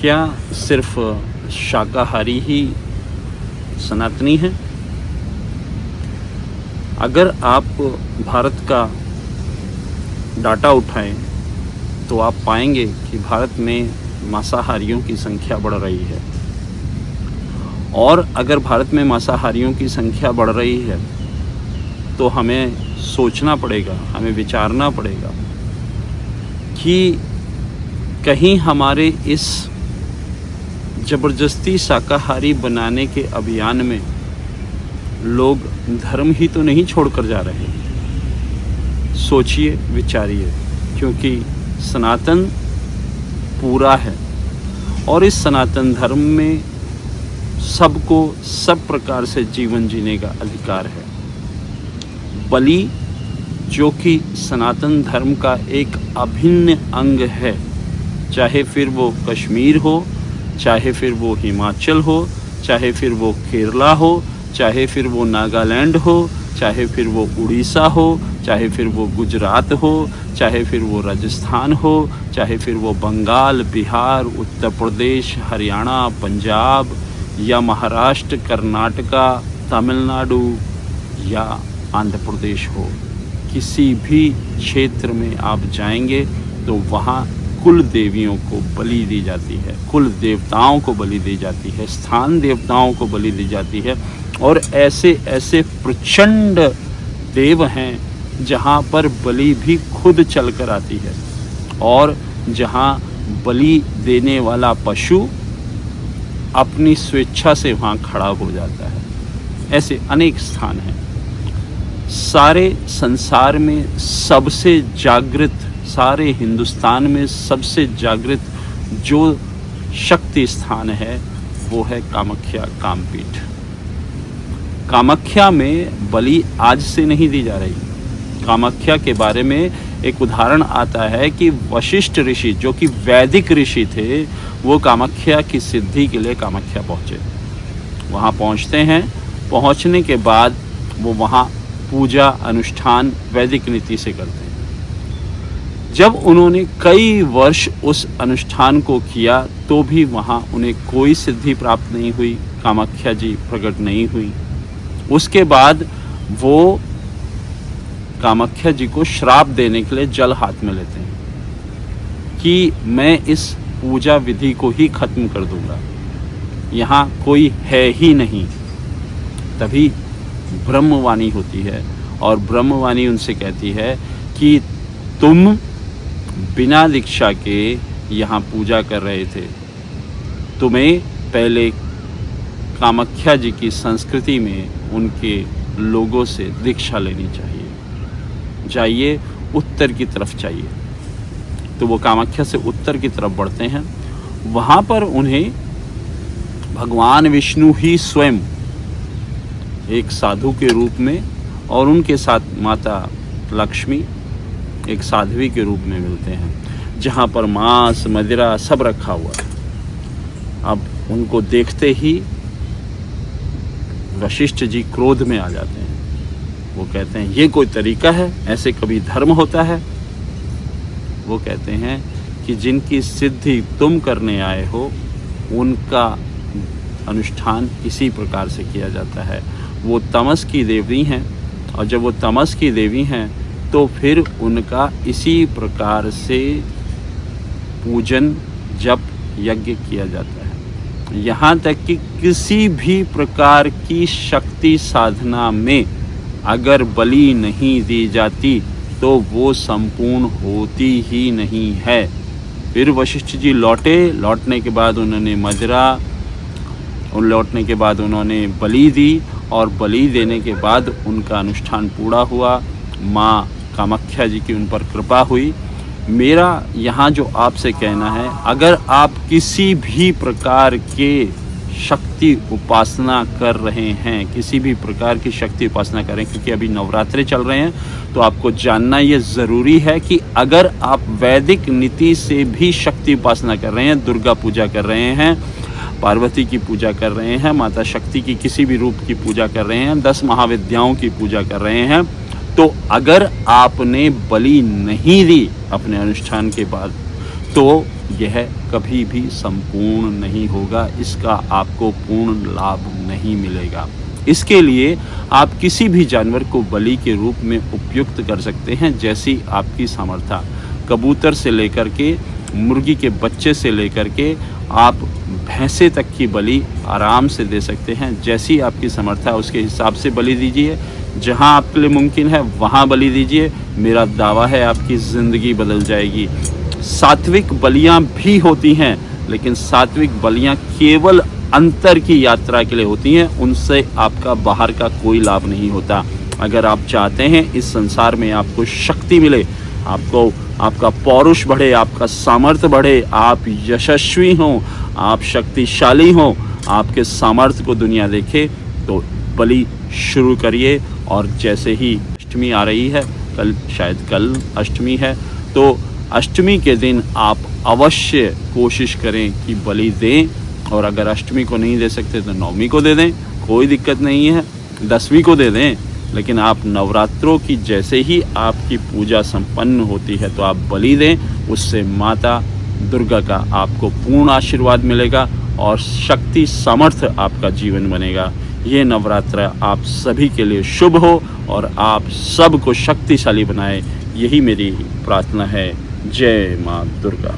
क्या सिर्फ शाकाहारी ही सनातनी हैं? अगर आप भारत का डाटा उठाएं तो आप पाएंगे कि भारत में मांसाहारियों की संख्या बढ़ रही है। और अगर भारत में मांसाहारियों की संख्या बढ़ रही है तो हमें सोचना पड़ेगा, हमें विचारना पड़ेगा कि कहीं हमारे इस ज़बरदस्ती शाकाहारी बनाने के अभियान में लोग धर्म ही तो नहीं छोड़कर जा रहे। सोचिए, विचारिए, क्योंकि सनातन पूरा है और इस सनातन धर्म में सबको सब प्रकार से जीवन जीने का अधिकार है। बलि, जो कि सनातन धर्म का एक अभिन्न अंग है, चाहे फिर वो कश्मीर हो, चाहे फिर वो हिमाचल हो, चाहे फिर वो केरला हो, चाहे फिर वो नागालैंड हो, चाहे फिर वो उड़ीसा हो, चाहे फिर वो गुजरात हो, चाहे फिर वो राजस्थान हो, चाहे फिर वो बंगाल, बिहार, उत्तर प्रदेश, हरियाणा, पंजाब या महाराष्ट्र, कर्नाटका, तमिलनाडु या आंध्र प्रदेश हो, किसी भी क्षेत्र में आप जाएंगे तो वहाँ कुल देवियों को बलि दी जाती है, कुल देवताओं को बलि दी जाती है, स्थान देवताओं को बलि दी जाती है। और ऐसे ऐसे प्रचंड देव हैं जहाँ पर बलि भी खुद चल कर आती है और जहाँ बलि देने वाला पशु अपनी स्वेच्छा से वहाँ खड़ा हो जाता है। ऐसे अनेक स्थान हैं। सारे संसार में सबसे जागृत, सारे हिंदुस्तान में सबसे जागृत जो शक्ति स्थान है वो है कामाख्या कामपीठ। कामाख्या में बलि आज से नहीं दी जा रही। कामाख्या के बारे में एक उदाहरण आता है कि वशिष्ठ ऋषि, जो कि वैदिक ऋषि थे, वो कामाख्या की सिद्धि के लिए कामाख्या पहुँचे। वहाँ पहुँचते हैं, पहुँचने के बाद वो वहाँ पूजा अनुष्ठान वैदिक नीति से करते हैं। जब उन्होंने कई वर्ष उस अनुष्ठान को किया तो भी वहाँ उन्हें कोई सिद्धि प्राप्त नहीं हुई, कामाख्या जी प्रकट नहीं हुई। उसके बाद वो कामाख्या जी को श्राप देने के लिए जल हाथ में लेते हैं कि मैं इस पूजा विधि को ही खत्म कर दूंगा, यहाँ कोई है ही नहीं। तभी ब्रह्मवाणी होती है और ब्रह्मवाणी उनसे कहती है कि तुम बिना दीक्षा के यहाँ पूजा कर रहे थे, तुम्हें पहले कामाख्या जी की संस्कृति में उनके लोगों से दीक्षा लेनी चाहिए, जाइए उत्तर की तरफ चाहिए। तो वो कामाख्या से उत्तर की तरफ बढ़ते हैं। वहाँ पर उन्हें भगवान विष्णु ही स्वयं एक साधु के रूप में और उनके साथ माता लक्ष्मी एक साध्वी के रूप में मिलते हैं, जहाँ पर मांस मदिरा सब रखा हुआ है। अब उनको देखते ही वशिष्ठ जी क्रोध में आ जाते हैं। वो कहते हैं ये कोई तरीका है, ऐसे कभी धर्म होता है? वो कहते हैं कि जिनकी सिद्धि तुम करने आए हो उनका अनुष्ठान इसी प्रकार से किया जाता है। वो तमस की देवी हैं और जब वो तमस की देवी हैं तो फिर उनका इसी प्रकार से पूजन जप यज्ञ किया जाता है। यहाँ तक कि किसी भी प्रकार की शक्ति साधना में अगर बलि नहीं दी जाती तो वो संपूर्ण होती ही नहीं है। फिर वशिष्ठ जी लौटे, लौटने के बाद उन्होंने मदिरा, लौटने के बाद उन्होंने बलि दी और बलि देने के बाद उनका अनुष्ठान पूरा हुआ। माँ कामाख्या जी की उन पर कृपा हुई। मेरा यहाँ जो आपसे कहना है, अगर आप किसी भी प्रकार के शक्ति उपासना कर रहे हैं, किसी भी प्रकार की शक्ति उपासना करें, क्योंकि अभी नवरात्रे चल रहे हैं, तो आपको जानना ये ज़रूरी है कि अगर आप वैदिक नीति से भी शक्ति उपासना कर रहे हैं, दुर्गा पूजा कर रहे हैं, पार्वती की पूजा कर रहे हैं, माता शक्ति की किसी भी रूप की पूजा कर रहे हैं, 10 महाविद्याओं की पूजा कर रहे हैं, तो अगर आपने बलि नहीं दी अपने अनुष्ठान के बाद, तो यह कभी भी संपूर्ण नहीं होगा, इसका आपको पूर्ण लाभ नहीं मिलेगा। इसके लिए आप किसी भी जानवर को बलि के रूप में उपयुक्त कर सकते हैं, जैसी आपकी सामर्थ्य। कबूतर से लेकर के मुर्गी के बच्चे से लेकर के आप भैंसे तक की बलि आराम से दे सकते हैं। जैसी आपकी सामर्थ्य उसके हिसाब से बलि दीजिए। जहां आपके लिए मुमकिन है वहां बलि दीजिए। मेरा दावा है आपकी ज़िंदगी बदल जाएगी। सात्विक बलियां भी होती हैं, लेकिन सात्विक बलियां केवल अंतर की यात्रा के लिए होती हैं, उनसे आपका बाहर का कोई लाभ नहीं होता। अगर आप चाहते हैं इस संसार में आपको शक्ति मिले, आपको आपका पौरुष बढ़े, आपका सामर्थ्य बढ़े, आप यशस्वी हों, आप शक्तिशाली हों, आपके सामर्थ्य को दुनिया देखे, तो बलि शुरू करिए। और जैसे ही अष्टमी आ रही है, शायद कल अष्टमी है, तो अष्टमी के दिन आप अवश्य कोशिश करें कि बलि दें। और अगर अष्टमी को नहीं दे सकते तो नवमी को दे दें, कोई दिक्कत नहीं है, 10वीं को दे दें। लेकिन आप नवरात्रों की जैसे ही आपकी पूजा संपन्न होती है तो आप बलि दें, उससे माता दुर्गा का आपको पूर्ण आशीर्वाद मिलेगा और शक्ति सामर्थ्य आपका जीवन बनेगा। ये नवरात्र आप सभी के लिए शुभ हो और आप सबको शक्तिशाली बनाए, यही मेरी प्रार्थना है। जय माँ दुर्गा।